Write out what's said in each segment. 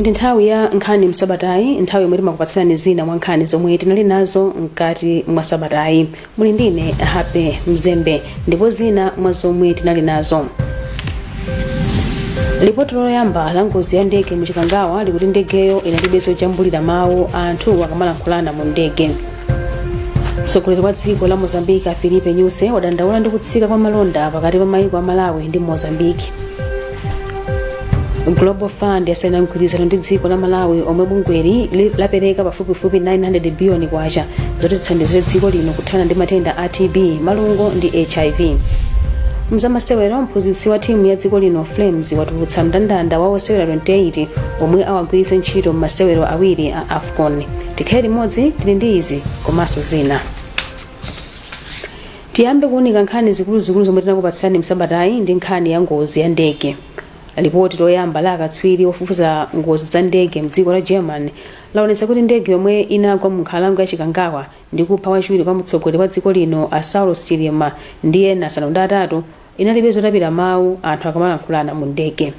Ndi nthawi ya nkhani msabatayi, nthawi yomwe timakupatsirani zina mwa nkhani zomwe tinali nazo mkati mwa sabatayi. Muli ndine Happy Mzembe, ndipo zina mwa zomwe tinali nazo. Lipoti loyamba la ngozi ya ndege muchikangawa likuti ndegeyo inalibe zojambulira mawu anthu akamalankhulana mu ndege. Mtsogoleri wa dziko la Mozambique Filipe Nyusi wadandaula ndi kutsika kwa malonda pakati pa mayiko a Malawi ndi Mozambique. Global Fund yasaina mgwirizano ndi dziko la Malawi omwe bungweli lapereka pafupifupi 900 billion kwacha zoti zithandizire dziko lino kuthana ndi matenda a TB, malungo ndi HIV. Mzamasewero, mphunzitsi wa timu ya dziko lino Flames watulutsa mndandanda wa osewera 28 omwe awagwiritse ntchito m'masewero awiri a AFCON. Tikhale limodzi tili ndi izi komanso zina. Tiyambe kuunika nkhani zikuluzikulu zomwe tinakupatsirani msabatayi ndi nkhani ya ngozi ya ndege. Lipoti loyamba la akatswiri ofufuza ngozi za ndege mdziko la Germany laonetsa kuti ndege yomwe inagwa mu nkhalango ya chikangawa ndi kupha wachiwiri kwa mtsogoleri wa dziko lino Saulos Chilima ndi ena asanu ndi atatu inalibe zotapira mawu anthu akamalankhulana mu ndege.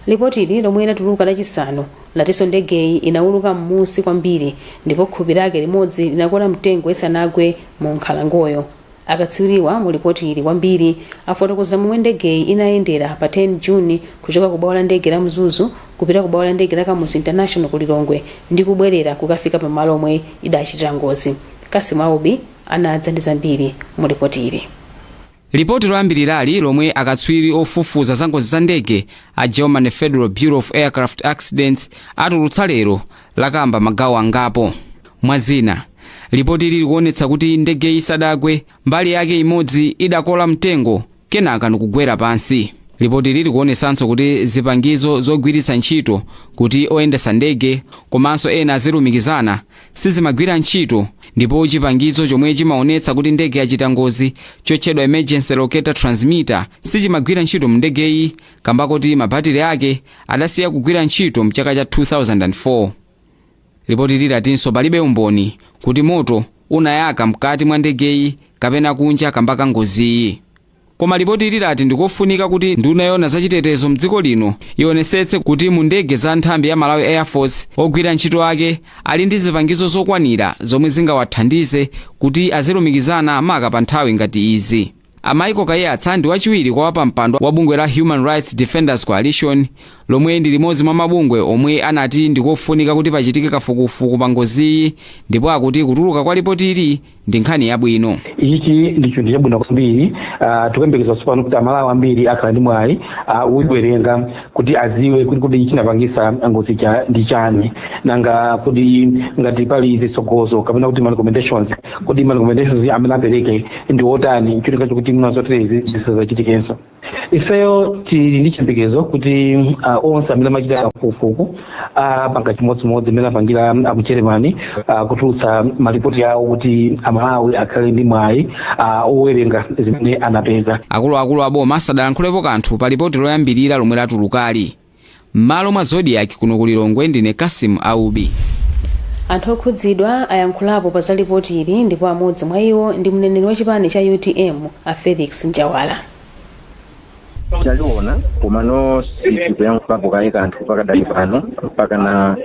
Lipoti ili lomwe linatuluka lachisanu latinso ndegeyi inauluka m'munsi kwambiri ndipo khupi lake limodzi linakola mtengo isanagwe mu nkhalangoyo. Akatswiriwa mu lipoti ili kwambiri afotokoza momwe ndegeyi inayendera pa 10 Juni kuchoka ku bwalo la ndege la Mzuzu kupita ku bwalo la ndege la Kamuzu International ku Lilongwe ndi kubwerera kukafika pa malo omwe idachitira ngozi. Kasimu Aubi anadza ndi zambiri mu lipoti ili. Lipoti loyambirali lomwe akatswiri ofufuza za ngozi za ndege a German Federal Bureau of Aircraft Accidents atulutsa lero lakamba magawo angapo. Mwazina, lipoti ili likuonetsa kuti ndege isadagwe mbali yake imodzi idakola mtengo kenaka nikugwera pansi. Lipoti ili likuonetsanso kuti zipangizo zogwiritsa ntchito kuti oyendesa ndege komanso ena azilumikizana sizimagwira ntchito, ndipo chipangizo chomwe chimaonetsa kuti ndege yachita ngozi chotchedwa emergency locator transmitter sichimagwira ntchito mu ndegeyi kamba kuti mabatiri ake adasiya kugwira ntchito mchaka cha 2004. Lipoti ili latinso palibe umboni kuti moto unayaka mkati mwa ndegeyi kapena kunja kamba ka ngoziyi. Koma lipoti ili lati ndikofunika kuti nduna yona zachitetezo mdziko lino ionetsetse kuti mu ndege za nthambi ya Malawi Air Force ogwira ntchito ake ali ndi zipangizo zokwanira zomwe zingawathandize kuti azilumikizana maka pa nthawi ngati izi. Amaiko Kayatsa ndi wachiwiri kwa wapampando wa bungwe la Human Rights Defenders Coalition lomwe ndi limodzi mwa mabungwe omwe anati ndikofunika kuti pachitike kafukufuku pa ngoziyi, ndipo akuti kutuluka kwa lipoti ili ndi nkhani yabwino. Ichi ndi chinthu chabwino kwambiri. Tikuyembekeza tsopano kuti amalawi ambiri akhala ndi mwayi uyiwerenga kuti aziwe kuti chinapangisa ngozi ndi chani, nanga kuti ngati pali zitsogozo kapena kuti ma recommendations amene apereke ndi otani cholinga chokuti mnazoterezi zisazachitikenso. Ifeyo tili ndi chiyembekezo kuti onse amene amachita kafukufuku panga chimodzimodzi amene apangira ku Germany kutulutsa malipoti yawo kuti amalawi akhale ndi mwayi owerenga zimene anapeza. Akuluakulu aboma asadalankhulapo kanthu pa lipoti loyambirira lomwe latulukali. M'malo mwa Zodiac kuno ku Lilongwe ndine Kasimu Aubi. Anthu okhudzidwa ayankhulapo pa za lipoti ili ndipo amodzi mwa iwo ndi mneneri wa chipani cha UTM a Felix Njawala. Chaliona kumano sikuyankhulapo kaye kanthu pakadali pano mpaka na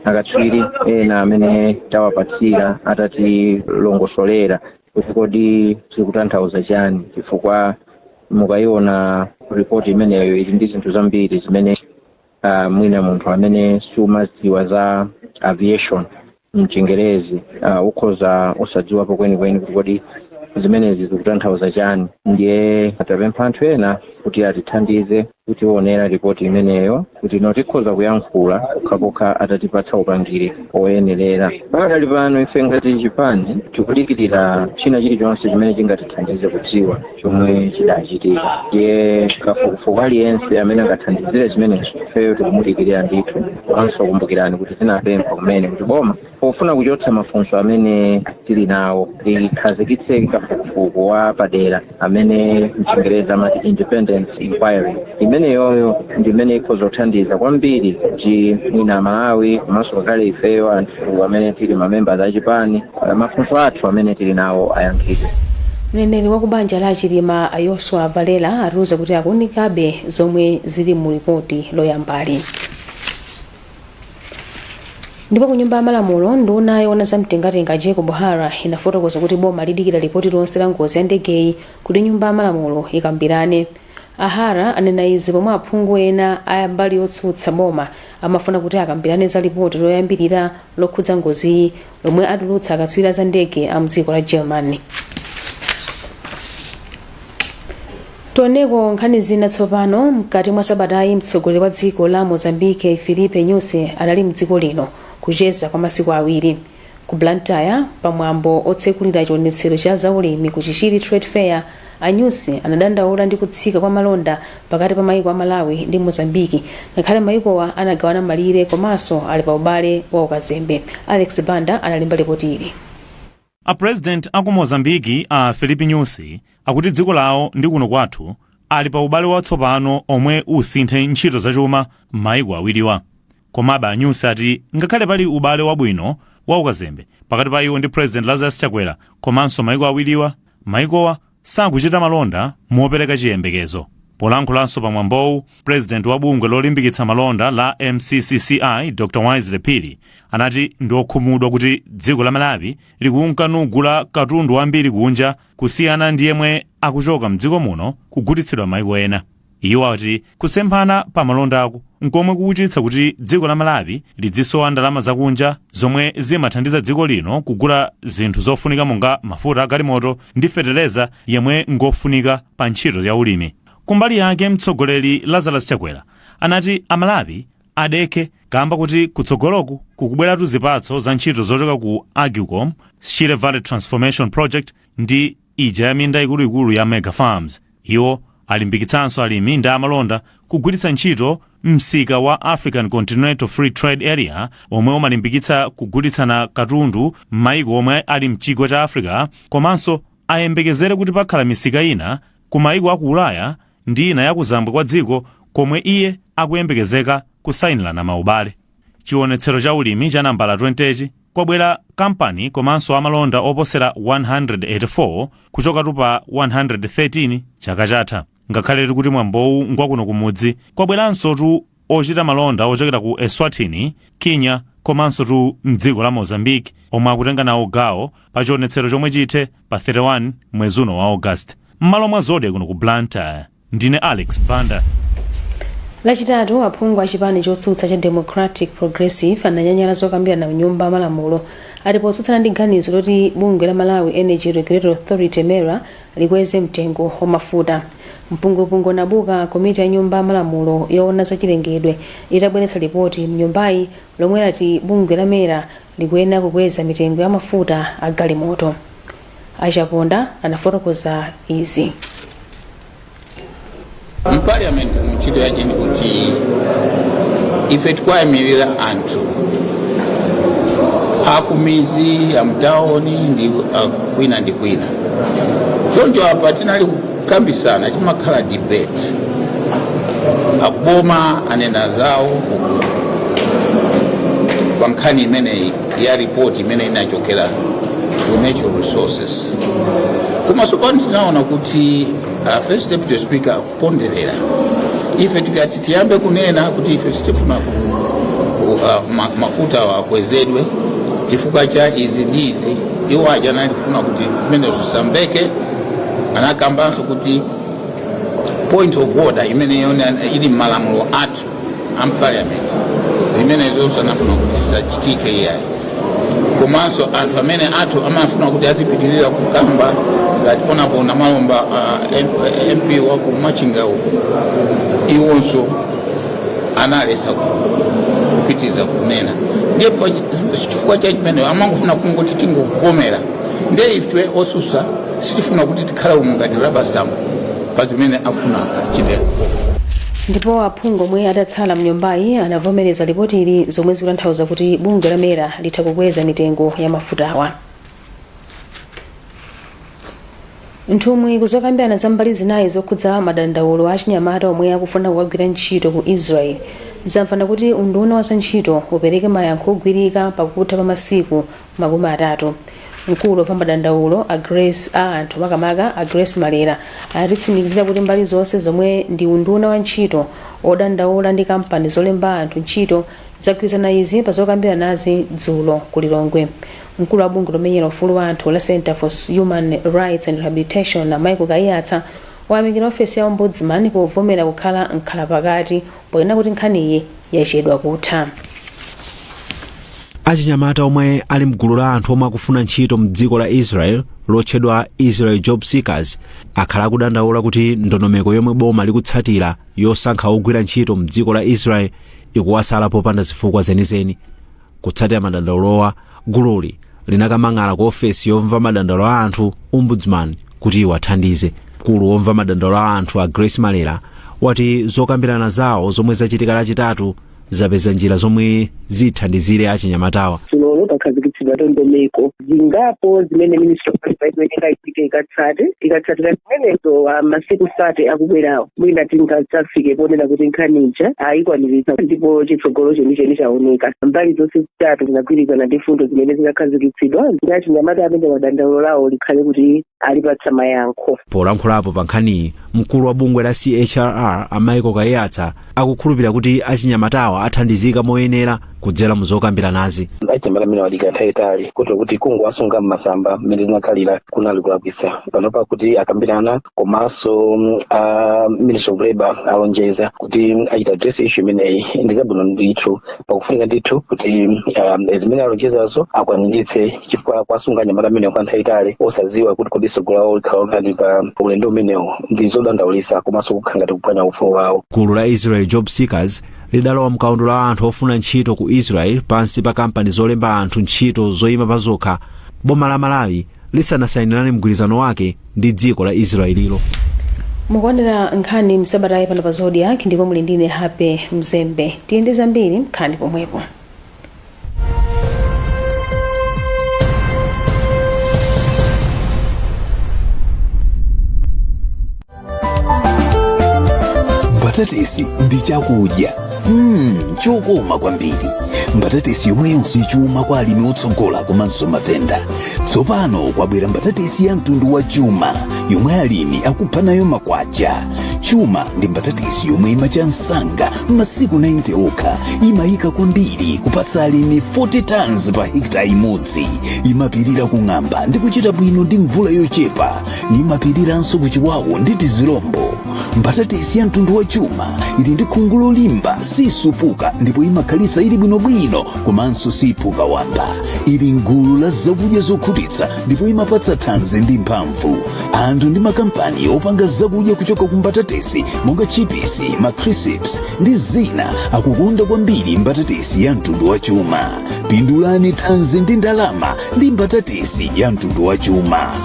akatswiri ena amene tawapatsira atati longosolera kuti kodi zikutanthauza chani, chifukwa mukayiona ripoti imeneyo ili ndi zinthu zambiri zimene mwina munthu amene sumaziwa za aviation mchingerezi ukhoza usadziwapo kwenikweni kuti kodi zimenezi zikutanthauza chani. Ndiye atapempha anthu ena kuti atithandize kutionera ripoti imeneyo kuti tikhoza kuyankhula pokhapokha atatipatsa upangiri oyenerera. Pakadali pano ife ngati chipani tikulikirira china chilichonse chimene chingatithandize kudziwa chomwe chidachitika. Ndiye kafukufuku aliyense amene angathandizire zimenezo ifeyo tikumulikirira ndithu. Komanso kumbukirani kuti tinapempha kumene kuti boma pofuna kuchotsa mafunso amene tili nawo likhazikitse kafukufuku wa padera amene mchingereza amati independence inquiry. Imeneyoyo ndi imene ikhoza kuthandiza kwambiri kuti mwina Malawi komanso kakale ifeyo anthu amene tili mamembers a chipani mafunso athu amene tili nawo ayankhidwe. Mneneri wa kubanja la Chilima Ayoswa Valela atiuza kuti akuunikabe zomwe zili mu ripoti loyambali. Ndipo ku nyumba ya malamulo nduna yoona za mtengatenga Jacob Hara inafotokoza kuti boma lidikira ripoti lonse la ngozi ya ndegeyi kuti nyumba ya malamulo ikambirane. Ahara anena izi pomwe aphungu ena ayambali yotsutsa boma amafuna kuti akambirane za ripoti loyambirira lokhudza ngoziyi lomwe atulutsa akatswiri za ndege a mdziko la Germany. Toneko nkhani zina tsopano mkati mwa sabatayi mtsogoleri wa dziko la Mozambique Filipe Nyusi anali mdziko lino kucheza kwa masiku awiri. Ku Blantyre pamwambo otsekulira chionetsero cha zaulimi ku Chichiri Trade Fair, Anyusi anadandaula ndi kutsika kwa malonda pakati pa maiko a Malawi ndi Mozambique ngakhale maikowa anagawana malire komanso ali pa ubale wa ukazembe. Alex Banda analemba ripoti ili. A president aku Mozambique a Filipe Nyusi akuti dziko lawo ndi kuno kwathu ali pa ubale watsopano omwe usinthe ntchito zachuma maiko awiriwa. Komabe Anyusi ati ngakhale pali ubale wabwino wa ukazembe pakati pa iwo ndi president Lazarus Chakwera komanso maiko awiriwa, maikowa sakuchita malonda mopereka chiyembekezo. Polankhulanso pamwambowu, president wa bungwe lolimbikitsa malonda la MCCCI Dr. Wise Phiri anati ndi okhumudwa kuti dziko la Malawi likunkanugula katundu wambiri kunja kusiyana ndi yemwe akuchoka mdziko muno kugulitsidwa maiko ena. Iwo ati kusemphana pa malondaku nkomwe kuchititsa kuti dziko la Malawi lidzisowa ndalama zakunja zomwe zimathandiza dziko lino kugula zinthu zofunika monga mafuta agalimoto ndi feteleza yemwe ngofunika pa ntchito ya ulimi. Kumbali yake mtsogoleri Lazarus Chakwera anati Amalawi adekhe kamba kuti kutsogoloku kukubweratu zipatso za ntchito zochoka ku Agicom, Shire Valley Transformation Project ndi ija ya minda ikuluikulu ya Mega Farms. Iwo alimbikitsanso alimi ndi amalonda kugwiritsa ntchito msika wa African Continental Free Trade Area omwe umalimbikitsa kugulitsana katundu m'maiko omwe ali mchigwa cha Africa, komanso ayembekezere kuti pakhala misika ina ku maiko aku Ulaya ndi ina yakuzambwe kwa dziko komwe iye akuyembekezeka kusayinirana maubale. Chionetsero cha ulimi cha nambala 20 kwabwera kampani komanso amalonda oposera 184 kuchokatu pa 113 chaka chatha. Ngakhale kuti mwambowu ngwakuno kumudzi kwabweranso tu ochita malonda ochokera ku Eswatini, Kenya komanso tu mdziko la Mozambique omwe akutenga nawo gawo pa chionetsero chomwe chithe pa 31 mwezi uno wa August. M'malo mwa Zode kuno ku Blantyre, ndine Alex Banda. Lachitatu aphungu a chipani chotsutsa cha Democratic Progressive ananyanyala zokambirana mnyumba ya malamulo atipotsutsana ndi ganizo loti bungwe la Malawi Energy Regulatory Authority MERA likweze mtengo wa mafuta. Mpungupungu nabuka komiti ya nyumba ya malamulo yoona za chilengedwe itabweretsa ripoti mnyumbayi lomwe lati bungwe la MERA likuyenera kukweza mitengo ya mafuta a galimoto. Achaponda anafotokoza izi. Parliament mchito yache ndi kuti ife tikwayimirira anthu akumizi amtaoni ndi kwina ndi kwina. Choncho apa tinali kukambisana chimakhala debate. Aboma anena zawo kwa nkhani imene ya report imene inachokera ku natural resources. Komanso pano tinaona kuti First Deputy Speaker ponderera ife tikati tiyambe kunena kuti ife sitifuna mafuta wakwezedwe chifukwa cha izi ndi izi, iwo aja analifuna kuti kumene zisambeke. Anakambanso kuti point of order imene ili malamulo athu am parliament imene zonse anafuna kuti zisachitike iyayi. Komanso anthu amene athu amafuna kuti azipitirira kukamba ngati ponapona malomba MP wa ku Machinga uko iwonso analesa kupitiriza kunena. Ndipo chifukwa cha chimene amangofuna kungoti tingokuvomera ndiye ife osusa sitifuna kuti tikhala umu ngati rubber stamp pa zimene afuna achite. Ndipo aphungu omwe adatsala mnyumbayi anavomereza ripoti ili zomwe zikutanthauza kuti bungwe la MERA litha kukweza mitengo ya mafutawa. Nthumwi kuzokambirana za mbali zinayi zokhudza madandaulo a chinyamata omwe akufuna kukagwira ntchito ku Israel zamfana kuti unduna wa zantchito upereke mayankho ogwirika pakutha pa masiku 30. Mkulu wa madandaulo a anthu makamaka a Grace Malera atitsimikizira kuti mbali zonse zomwe ndi unduna wa ntchito odandaula ndi kampani zolemba anthu ntchito zagwirizana izi pa zokambirana nazi dzulo ku Lilongwe. Mkulu wa bungwe lomenyera ufulu wa anthu la Center for Human Rights and Rehabilitation na Michael Kayatsa wayamikira ofesi ya ombudsman povomera kukhala mkhalapakati poyena kuti nkhaniyi yachedwa kutha. Achinyamata omwe ali mgulu la anthu omwe akufuna ntchito mdziko la Israel lotchedwa Israel Job Seekers akhala akudandaula kuti ndondomeko yomwe boma likutsatira yosankha ogwira ntchito mdziko la Israel ikuwasala popanda zifukwa zenizeni. Kutsatira madandaulowa, gululi linakamang'ala ku ofesi yomva madandaulo a anthu ombudsman kuti iwathandize. Mkulu womva madandaulo a anthu a Grace Malela wati zokambirana zawo zomwe zachitika lachitatu zapeza njira zomwe zithandizire achinyamatawa. Pakhazikitsidwa ndondomeko zingapo zimene Ministry of Development ikaipite ikatsatira zimenezo masiku 30 akubwerawo mwina tingatsafike ponena kuti nkhanija ayikwaniritsa ndipo chitsogolo chenicheni chaoneka. Mbali zonse zitatu zinagwirizana ndi fundo zimene zinakhazikitsidwa achinyamata amene madandaulo lawo likhale kuti alipatsa mayankho. Polankhulapo pa nkhaniyi, mkulu wa bungwe la CHRR Michael Kayatsa akukhulupirira kuti achinyamatawa athandizika moyenera kudzera muzokambiranazi. Achinyamata amene walika nthawi kuti kungu asunga m'masamba mmene zinakhalira kunali kulakwitsa panopa kuti akambirana komanso Ministry of Labor alonjeza kuti achita address issue imeneyi ndi zabwino ndithu pakufunika ndithu kuti zimene alonjezazo akwaniritse chifukwa kwasunga anyamata amene kwa nthawi osaziwa kuti kodi tsogolo lawo likhala pa ulendo umenewo ndi zodandaulitsa komanso kukhala ngati kuphwanya ufulu wawo. Gulu la Israel Job Seekers lidalowa mkaundu la anthu ofuna ntchito ku Israel pansi pa kampani zolemba anthu ntchito zoyima pa zokha boma la Malawi lisanasayinirane mgwirizano wake ndi dziko la Israelilo. Mukuonera nkhani msabatayi pano pa Zodiac ndipo muli ndine Happy Mzembe. Tiyende zambiri nkhani pomwepo. Mbatatisi ndi chakudya chokoma kwambiri. Mbatatisi yomwe yonse chuma kwa alimi otsogola komanso mavenda. Tsopano kwabwera mbatatisi ya mtundu wa chuma yomwe alimi akupha nayo makwacha. Chuma ndi mbatatisi yomwe imacha msanga masiku 90 okha, imayika kwambiri kupatsa alimi 40 tons pa hekta imodzi. Imapirira kung'amba ndi kuchita bwino ndi mvula yochepa. Imapiriranso kuchiwawo ndi tizilombo. Mbatatisi ya mtundu wa chuma ili ndi khungu lolimba, sisupuka ndipo imakhalitsa ili bwinobwino komanso sipuka wamba. Ili ngulu la zakudya zokhutitsa ndipo imapatsa thanzi ndi mphamvu. Anthu ndi makampani opanga zakudya kuchoka ku mbatatisi monga Chipisi, Macrisps ndi zina akukonda kwambiri mbatatisi ya mtundu wa chuma. Pindulani thanzi ndi ndalama ndi mbatatisi ya mtundu wa chuma.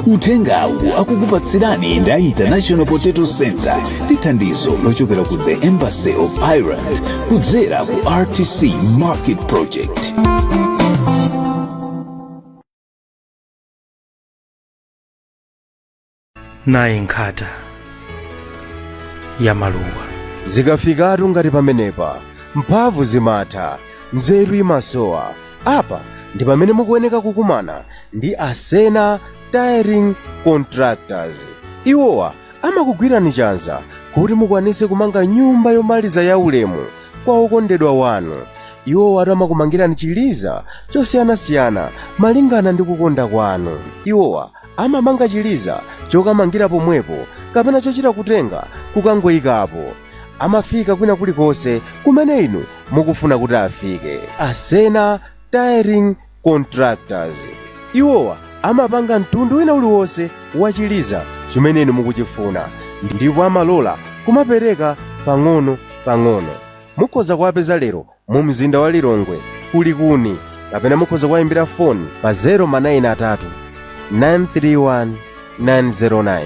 Uthengawu akukupatsirani ndi International Potato Center ndi thandizo lochokera ku the Embassy of Ireland kudzera ku RTC Market Project. Nayi nkhata ya maluwa zikafikatu ngati pamenepa mphamvu zimatha, nzeru imasowa. Apa ndi pamene mukuyeneka kukumana ndi Asena Tiring Contractors. Iwowa amakugwirani chanza kuti mukwanise kumanga nyumba yomaliza ya ulemu kwa okondedwa wanu. Iwowa amakumangirani chiliza chosiyanasiyana malingana ndi kukonda kwanu. Iwowa amamanga chiliza chokamangira pomwepo kapena chochita kutenga kukangoyikapo. Amafika kwina kulikonse kumene inu mukufuna kuti afike. Asena Tiring Contractors. Iwowa amapanga mtundu wina uliwonse wa chiliza chimene inu mukuchifuna ndipo amalola kumapereka pang'ono. Mukhoza kuwapeza lero mu mzinda wa Lilongwe kulikuni kapena mukhoza kuwayimbira foni pa 093 931 909.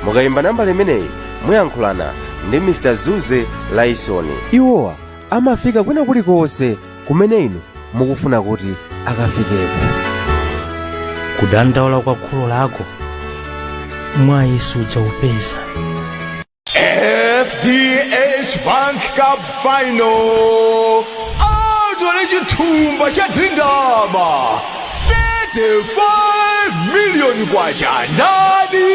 Mukayimba nambala imeneyi muyankhulana ndi Mr. Zuze Laisoni. Iwowa amafika kwina kulikonse kumene inu mukufuna kuti akafikeko. kudandaula kwa kholo lako mwayisudza upeza. FDH Bank Cup Final. Atole chithumba cha Dzindaba 35 million kwacha ndani.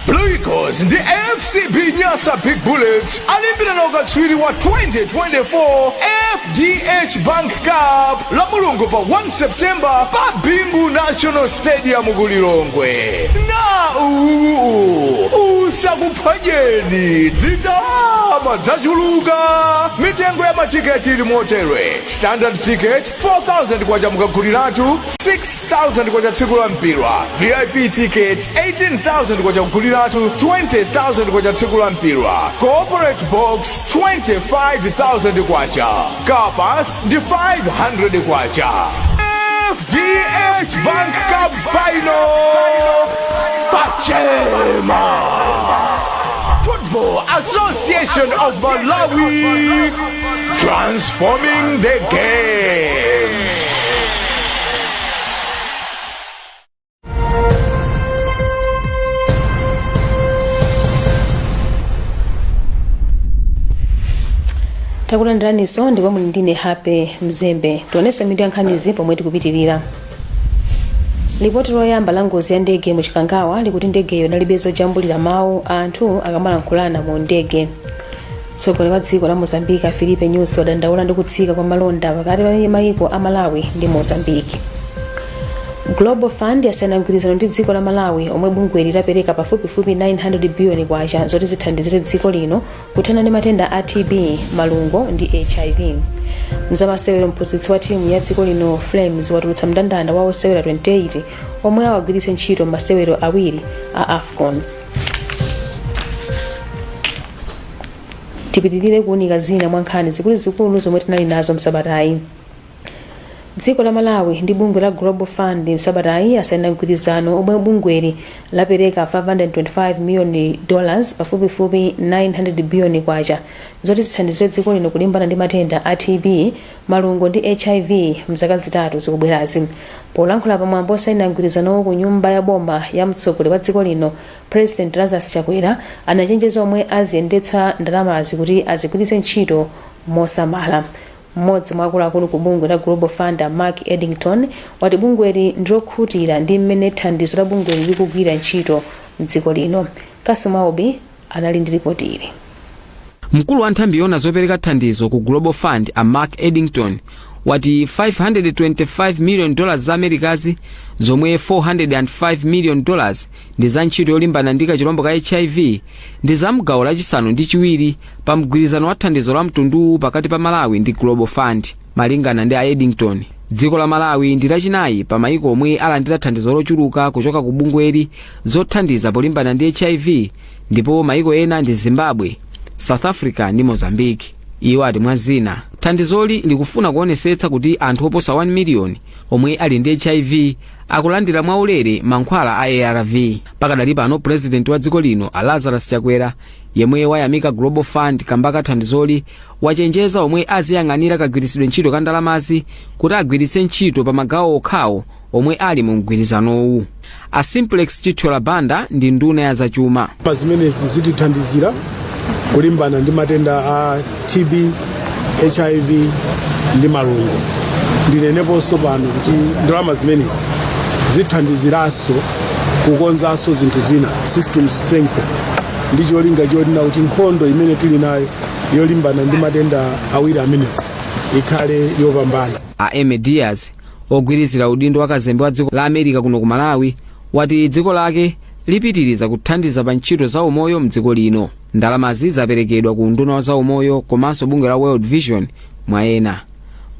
Blue Eagles Heroes ndi FCB Nyasa Big Bullets alimbirana ukatswiri wa 2024 FDH Bank Cup la mulungu pa 1 September pa Bimbu National Stadium ku Lilongwe. Na usakuphanyeni zidama zachuluka. Mitengo ya matiketi ili motere: standard ticket 4,000 kwacha mukaguliratu, 6,000 kwacha tsiku la mpira. VIP ticket 18,000 kwacha mukaguliratu, 20,000 kwacha tsiku la mpira. Corporate box 25,000 kwacha. Car pass ndi 500 kwacha. FDH Bank Cup Final Pachema Football Association of Malawi, transforming the game. takulandiraniso ndipo muli ndine Happy Mzembe. tionenso mitu ya nkhanizi pomwe tikupitirira. Lipoti loyamba la ngozi ya ndege mu Chikangawa likuti ndegeyo inalibe zojambulira mawu anthu akamalankhulana mu ndege. Mtsogoleri wa dziko la Mozambique Filipe Nyusi wadandaula ndi kutsika kwa malonda pakati pa mayiko a Malawi ndi Mozambique. Global Fund yasayina mgwirizano ndi dziko la Malawi omwe bungwe litapereka pafupifupi 900 billion kwacha zoti zithandizire dziko lino kuthana ndi matenda a TB, malungo ndi HIV. Mzamasewero mphunzitsi wa timu ya dziko lino Flames watulutsa mndandanda wa osewera 28 omwe awagwiritse ntchito masewero awiri a AFCON. Tipitirire kuunika zina mwa nkhani zikuluzikulu zomwe tinali nazo msabatayi. Dziko la Malawi ndi bungwe la Global Fund msabatayi asayina mgwirizano omwe bungweli lapereka $525 million pafupifupi 900 billion kwacha zoti zithandizire dziko lino kulimbana ndi matenda a TB, malungo ndi HIV mzaka zitatu zikubwerazi. Polankhula pamwambo osayina mgwirizano ku nyumba ya boma ya mtsogoleri wa dziko lino, President Lazarus Chakwera anachenjeza omwe aziyendetsa ndalamazi kuti azigwiritse ntchito mosamala. Mmodzi mwa akuluakulu ku bungwe la Global Fund, Mark Eddington, wati bungweli ndilokhutira ndi mmene thandizo la bungweli likugwira ntchito mdziko lino. Kasima Obi anali ndi ripoti ili. Mkulu wa nthambi yona zopereka thandizo ku Global Fund Mark Eddington wati $525 million za Amerikazi zomwe $405 million ndi za ntchito yolimbana ndi kachirombo ka HIV ndi za mgawo lachisanu ndi chiwiri pa mgwirizano wa thandizo la mtundu pakati pa Malawi ndi Global Fund. Malingana ndi a Eddington, dziko la Malawi ndi lachinayi pa mayiko omwe alandira thandizo lochuluka kuchoka ku bungweli zothandiza polimbana ndi HIV, ndipo mayiko ena ndi Zimbabwe, South Africa ndi Mozambique. Iwo ati mwazina thandizoli likufuna kuonesetsa kuti anthu oposa 1 million omwe ali ndi HIV akulandira mwaulere mankhwala a ARV. Pakadali pano president wa dziko lino Lazarus Chakwera yemwe wayamika Global Fund kambaka thandizoli wachenjeza omwe aziyang'anira kagwiritsidwe ntchito ka ndalamazi kuti agwiritse ntchito pa magawo okhawo omwe ali mu mgwirizanowu. A Simplex Chithola Banda ndi nduna ya zachuma. Pa zimenezi zitithandizira kulimbana ndi matenda a TB, HIV ndi malungo. Ndineneponso pano kuti ndalama zimenezi zithandiziranso kukonzanso zinthu zina, system strength, ndi cholinga chodina kuti nkhondo imene tili nayo yolimbana ndi matenda awiri amenewo ikhale yopambana. A Eme Diaz ogwirizira udindo wa kazembe wa dziko la America kuno ku Malawi wati dziko lake lipitiriza kuthandiza pa ntchito za umoyo mdziko lino. Ndalamazi zaperekedwa ku nduna wa za umoyo komanso bungwe la World Vision mwa ena.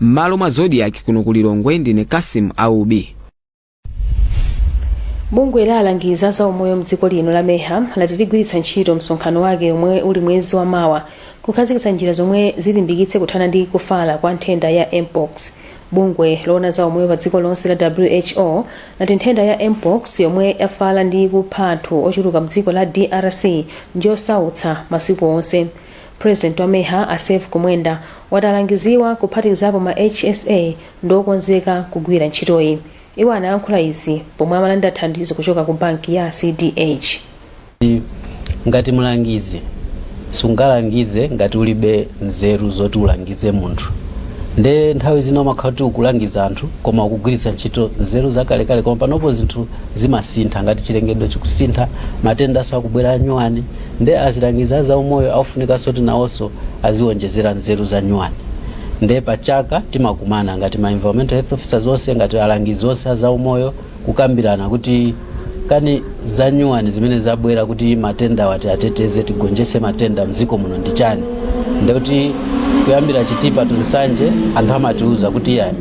M'malo mwa Zodiac kuno ku Lilongwe ndine Kasim Aubi. Bungwe la alangiza za umoyo mdziko lino la MEHA lati ligwiritsa ntchito msonkhano wake omwe uli mwezi wa mawa kukhazikitsa njira zomwe zilimbikitse kuthana ndi kufala kwa nthenda ya Mpox. Bungwe loona za umoyo pa dziko lonse la WHO lati nthenda ya Mpox yomwe yafala ndi kupha anthu ochuluka mdziko la DRC ndiyosautsa masiku onse. President wa MEHA Asef Kumwenda watalangiziwa kuphatikizapo ma HSA ndokonzeka kugwira ntchitoyi. Iwo anayankhula izi pomwe amalanda thandizo kuchoka ku banki ya CDH. Ngati mulangizi sungalangize ngati ulibe nzeru zoti ulangize munthu. nde nthawi zina umakhala kuti ukulangiza anthu koma ukugwiritsa ntchito nzeru zakalekale, koma panopo zinthu zimasintha ngati chilengedwe chikusintha, matenda akubwera anyuwani, nde azilangiza za umoyo aufunikanso kuti nawonso aziwonjezera nzeru za nyuwani. Nde pachaka timakumana ngati ma environmental health officers onse, ngati alangizi onse za umoyo, kukambirana kuti kani za nyuwani zimene zabwera kuti matenda wati ateteze tigonjese matenda mdziko muno ndi chani. Nde kuti kuyambira chitipa tunsanje anthu amatiuza kuti ya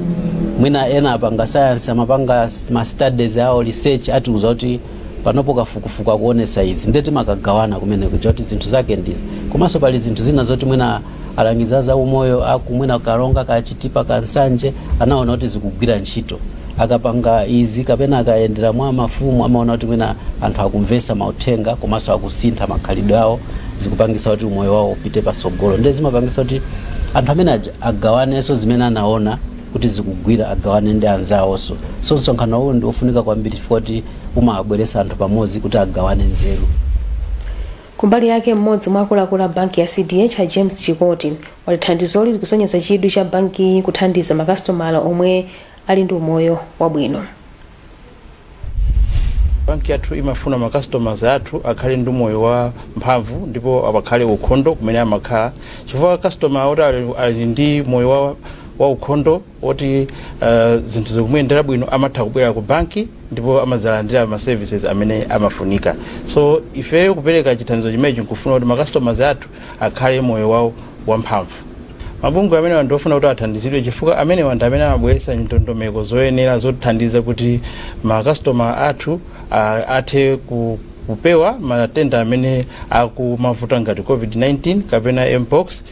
mwina ena apanga science amapanga ma studies awo research atiuza kuti panopo kafukufuku kuonesa izi, nde timakagawana kumene kuti zinthu zake ndizi. Komanso pali zinthu zina zoti mwina alangiza za umoyo akumwina kalonga ka chitipa kansanje anaona kuti zikugwira ntchito, akapanga izi kapena akayendera mwa mafumu amaona kuti mwina anthu akumvesa mauthenga komanso akusintha makhalidwe awo, zikupangisa kuti umoyo wawo upite patsogolo. Nde zimapangisa kuti anthu amene agawanenso zimene anaona kuti zikugwira agawane ndi anzawonso. So msonkhano uwu ndi ofunika kwambiri kuti umabweretsa anthu pamodzi kuti agawane nzeru. Kumbali yake mmodzi mwa akuluakulu a banki ya CDH James Chikoti wati thandizoli likusonyeza chidwi cha banki kuthandiza makasitomala omwe ali ndi umoyo wabwino. Banki yathu imafuna makastomers athu akhale ndi moyo wa mphamvu ndipo abakhale ukhondo kumene amakhala, chifukwa customer oti ali ndi moyo wa ukhondo oti zinthu zikumuyendera bwino amatha kubwera ku banki ndipo amazalandira ma services amene amafunika. So ife kupereka chithandizo chimenechi nkufuna kuti makastomers athu akhale moyo wawo wamphamvu. Mabungwe amene ndofuna kuti athandizidwe chifukwa amene wanthu amene amabweretsa ndondomeko zoyenera zothandiza kuti makastoma athu athe kupewa matenda amene akumavuta ngati COVID-19 kapena mpox.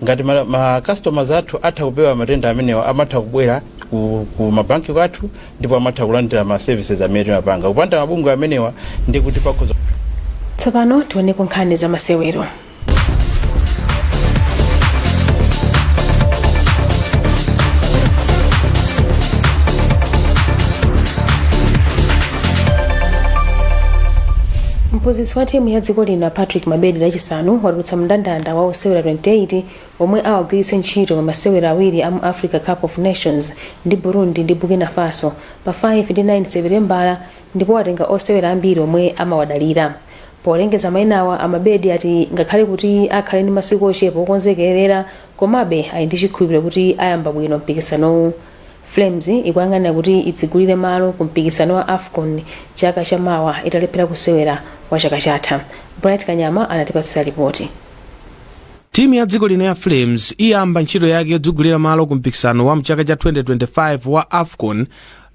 Ngati makastomers athu atha kupewa matenda amenewa amatha kubwera ku mabanki kwathu ndipo amatha kulandira ma services amene timapanga. Kupanda mabungwe amenewa ndi kuti pakhoza. Tsopano tioneko nkhani za masewero. Mphunzitsi wa timu ya dziko lino Patrick Mabedi lachisanu watulutsa mndandanda wa osewera 28 omwe awagwiritse ntchito pa masewera awiri a mu Africa Cup of Nations ndi Burundi ndi Burkina Faso pa 5 ndi 9 Seputembala, ndipo watenga osewera ambiri omwe amawadalira. Polengeza mainawa Amabedi ati ngakhale kuti akhale ndi masiku ochepa okonzekerera komabe ali ndi chikhulupiriro kuti ayamba bwino mpikisanowu. Flames ikuyang'anira kuti idzigulire malo ku mpikisano wa AFCON chaka chamawa italephera kusewera wa chaka chatha. Bright Kanyama anatipatsa ripoti. Timu ya dziko lino ya Flames iyamba ntchito yake yodzigulira malo ku mpikisano wa mchaka cha 2025 wa AFCON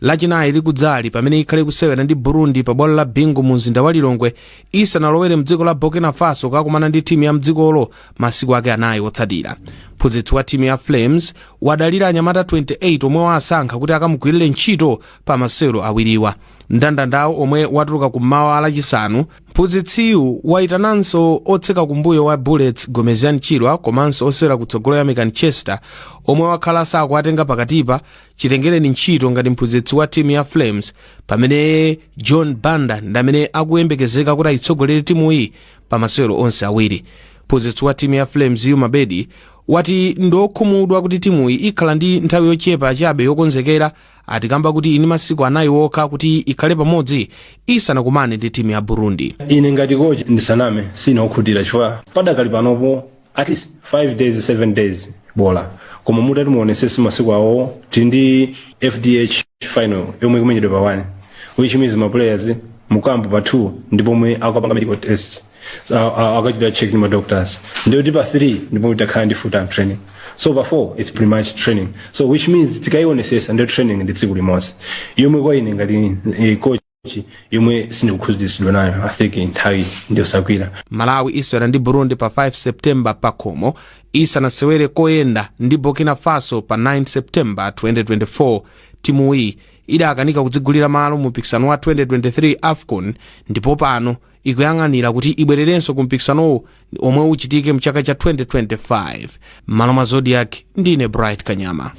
lachinayi likudzali pamene ikhale kusewera ndi Burundi pa bwalo la Bingu mu mzinda wa Lilongwe isanalowere mdziko la Burkina Faso kakumana ndi timu ya mdzikolo masiku ake anayi otsatira. Mphunzitsi wa timu ya Flames wadalira anyamata 28 omwe wasankha kuti akamugwirire ntchito pa masewero awiriwa. Mndandandawo omwe watuluka kummawa lachisanu, mphunzitsiyu wayitananso otseka kumbuyo wa Bullets Gomezian Chilwa komanso osewera kutsogolo ya Megan Chester omwe wakhala sakuwatenga pakatipa chitengereni ntchito ngati mphunzitsi wa timu ya Flames, pamene John Banda ndamene akuyembekezeka kuti ayitsogolere timuyi pa masewero onse awiri. Mphunzitsi wa timu ya Flames Mabedi wati ndokhumudwa kuti timuyi ikhala ndi nthawi yochepa chabe yokonzekera, atikamba kuti ini masiku anayi wokha kuti ikhale pamodzi isanakumane ndi timu ya Burundi. Ine ngati coach ndisaname sinokhutira chifukwa padakali panopo at least 5 days 7 days bola koma mutati muonesese masiku awo tindi FDH final yomwe kumenyedwa pa 1 which means ma players mukambo pa 2 ndipo mwe akapanga medical test akachita check ni doctors ndio pa 3 ndipo itakhala ndi full time training. So pa 4 it's pretty much training, so which means tikaiwonesesa ndio training ndi tsiku limodzi yomwe kwa ine ngati coach yomwe sindikukhuzidwa nayo. I think nthawi ndio sakwira. Malawi isewera ndi Burundi pa 5 September pa Khomo isanasewere koyenda ndi Burkina Faso pa 9 September 2024. Timuyi idakanika kudzigulira malo mu mpikisano wa 2023 AFCON ndipo pano ikuyang'anira kuti ibwererenso ku mpikisanowo omwe uchitike mchaka cha 2025. Malo mwa Zodiac ndine Bright Kanyama.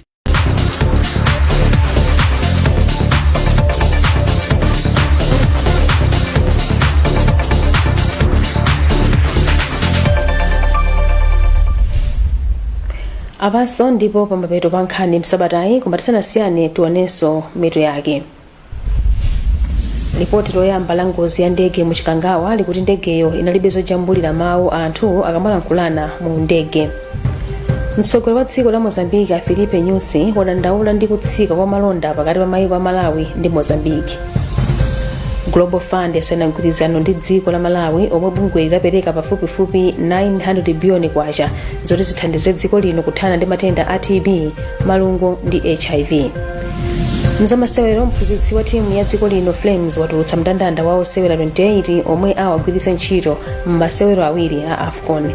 apanso ndipo pamapeto pa nkhani msabatayi kumatisanasiyane tionenso mitu yake. Ripoti loyamba la ngozi ya ndege muchikangawa likuti ndegeyo inalibe zojambulira mawu anthu akamalankhulana mu ndege. Mtsogoleri wa dziko la Mozambique Filipe Nyusi wadandaula ndi kutsika kwa malonda pakati pa mayiko a Malawi ndi Mozambique. Global Fund yasayina mgwirizano ndi dziko la Malawi omwe bungwe lidapereka pafupifupi 900 biliyoni kwacha zoti zithandize dziko lino kuthana ndi matenda a TB, malungo ndi HIV. Mzamasewero mphunzitsi wa timu ya dziko lino Flames watulutsa mndandanda wa osewera 28 omwe awagwiritsa ntchito m'masewero awiri a AFCON.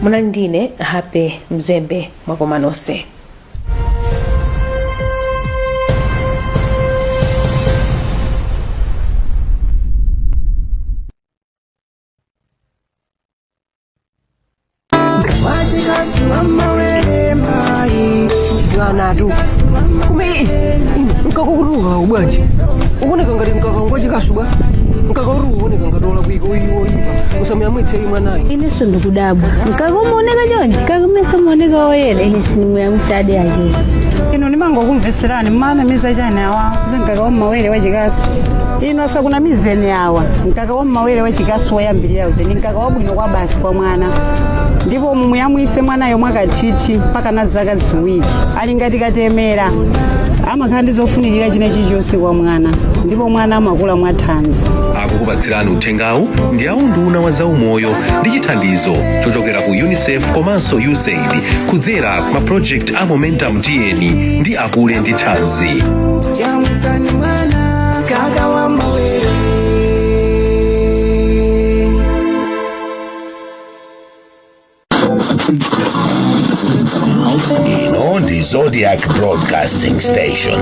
Munali ndine Happy Mzembe mwakoma nonse. Nadu kumi nkakuruha ubwaji uboneka ngati nkakangoji kashuba nkakaruha uboneka ngatola kuiko iyo usamya mwitse imwanayi ine sondo kudabwa nkakumoneka jonji kakumeso moneka oyera ine sinimu ya msadi yaje ino nimango kumveserani mana miza jana yawa zenkakawa mawere wachikasu ino sakuna mizeni yawa nkakawa mawere wachikasu wayambirira kuti nkakawa bwino kwa basi kwa mwana ndipo mumuyamwise mwanayo mwakathithi mpaka na zaka ziwiri ali ngati katemera amakhala ndi zofunikira china chilichonse kwa mwana ndipo mwana amakula mwathanzi. Akukupatsirani uthengawu ndi aunduna wa zaumoyo ndi chithandizo chochokera ku UNICEF komanso USAID kudzera ku project a Momentum TN ndi akule ndi thanzi. On the Zodiac Broadcasting Station,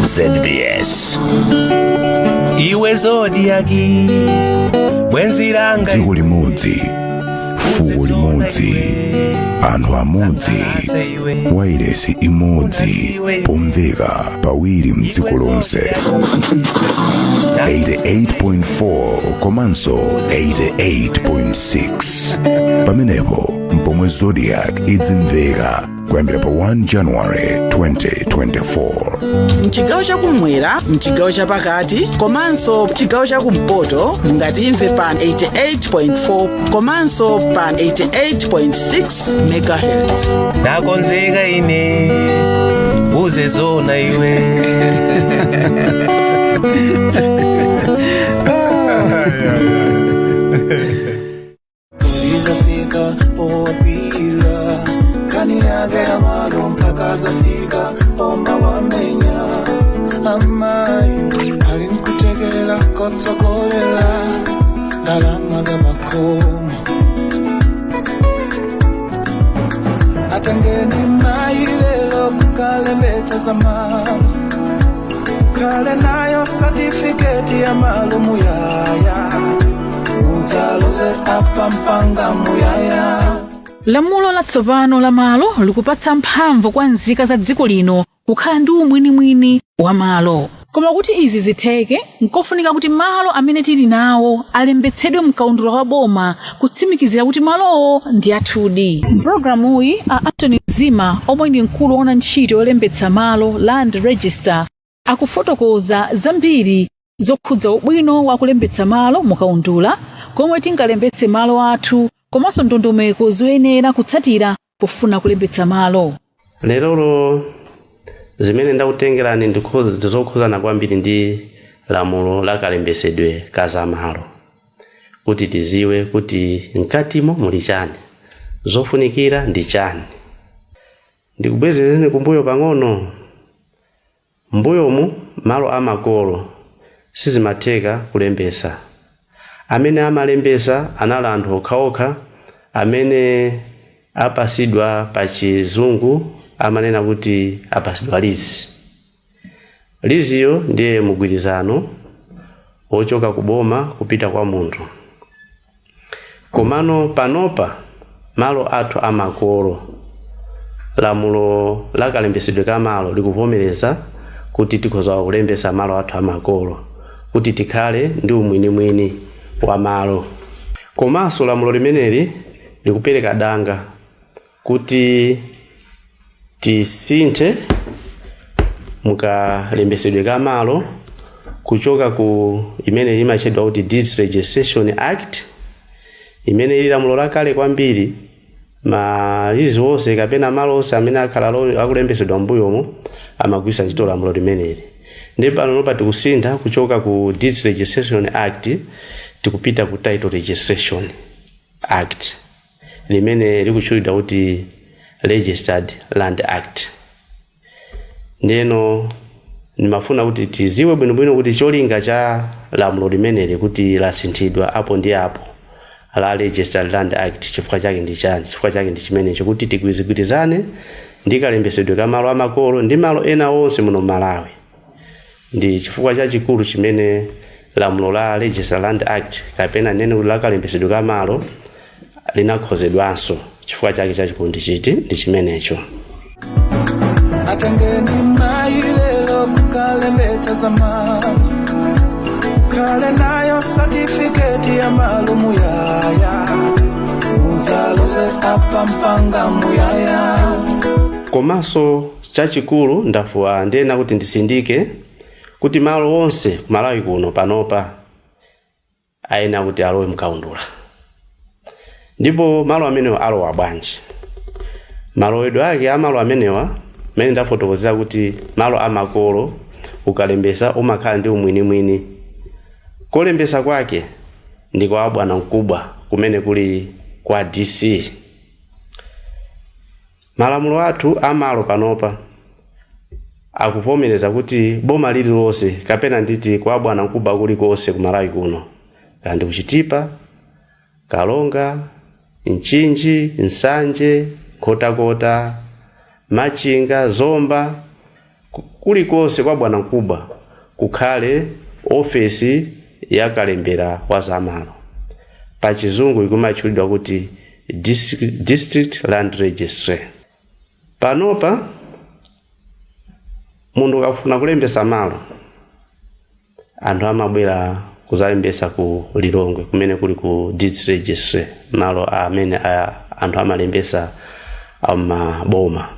ZBS. Iwe Zodiac, mwenziranga dziko limodzi, fuko limodzi, anthu amodzi, wailesi imodzi, pomveka pawiri mdziko lonse. 88.4 komanso 88.6 pamenepo mpomwe Zodiac idzimveka kuyambira pa 1 January 2024. Mchigawo chakumwera, mchigawo chapakati, komanso mchigawo chakumpoto mungatimve pa 88.4 komanso pa 88.6 MHz. Nakonzeka ine uze zona iwe. Kulizafika owapila kaniage amalo mpaka zafika oma wamenya amai alinkutegelela kotsokolela ndalama za makomo atangeni mailelo kukalembeta za mama kale nayo certificate ya malumu yaya mujaloze apa mpanga muyaya. Lamulo latsopano la malo likupatsa mphamvu kwa nzika za dziko lino kukhala ndi umwinimwini wa malo. Koma kuti izi zitheke, nkofunika kuti malo amene tili nawo alembetsedwe mkaundula wa boma kutsimikizira kuti malowo ndi athudi. Mpulogalamu iyi a Anthony Zima omwe ndi mkulu woona ntchito yolembetsa malo Land Register akufotokoza zambiri zokhudza ubwino wa kulembetsa malo mukaundula, komwe tingalembetse malo athu komanso ndondomeko zoyenera kutsatira pofuna kulembetsa malo. Lero zimene ndakutengerani ndizokhuzana kwambiri ndi lamulo la kalembesedwe ka malo, kuti tiziwe kuti mkatimo muli chani, zofunikira ndi chani. Ndikubwezereni kumbuyo pang'ono. Mbuyomu malo amakolo sizimatheka kulembesa. Amene amalembesa anali anthu okhaokha amene apasidwa pa chizungu amanena kuti apasidwa lizi. Liziyo ndiye mugwirizano ochoka kuboma kupita kwa munthu. Komano panopa malo athu amakolo, lamulo la kalembesedwe ka malo likuvomereza kuti tikhoza kulembesa malo athu amakolo kuti tikhale ndi umwinimwini wa malo. Komanso lamulo limeneli likupereka danga kuti tisinthe mukalembetsedwe ka malo kuchoka ku imene limachedwa kuti Deeds Registration Act, imene ili lamulo lakale kwambiri, malizi wonse kapena malo onse amene akhala akulembetsedwa mbuyomo amagwisa ntchito lamulo limeneli. Ndi pano tikusintha kuchoka ku Deeds Registration Act tikupita ku Title Registration Act, limene likutchulidwa kuti Registered Land Act. Ndeno nimafuna kuti tiziwe bwinobwino kuti cholinga cha lamulo limeneli kuti lasinthidwa apo ndi apo la Registered Land Act chifukwa chake ndi chani? Chifukwa chake ndi chimenecho kuti tigwirizane ndi kalembetsedwe ka malo amakolo ndi malo ena onse muno Malawi. Ndi chifukwa chachikulu chimene lamulo la Registered Land Act kapena nene la kalembetsedwe ka malo linakhozedwanso. Chifukwa chake chachikulu ndi chimenecho. Atengeni mailelo kukalembeta zamani, kale nayo certificate ya malo muyaya, unjaloze apa mpanga muyaya. Komanso chachikulu ndafuwa ndena kuti ndisindike kuti malo onse Malawi kuno panopa ayenera kuti alowe mkaundula. Ndipo malo amenewa alowa bwanji? Malowedwe ake amalo amenewa mene ndafotokozera kuti malo amakolo ukalembesa umakhala ndi umwini. Kolembesa kwake ndi kwa bwana mkubwa kumene kuli kwa DC. Malamulo athu amalo panopa akuvomereza kuti boma lililonse kapena nditi kwa bwana mkubwa kulikonse ku Malawi kuno, kandi kuchitipa, Kalonga, Mchinji, Nsanje, Kotakota, Machinga, Zomba, kulikonse kwa bwana mkubwa kukhale ofesi ya kalembera wa zamalo. Pa chizungu ikumatchulidwa kuti District Land Registry. Panopa mundu akafuna kulembesa malo, anthu amabwera kuzalembesa ku Lilongwe kumene kuli ku Deeds Registry, malo amene anthu amalembesa amaboma.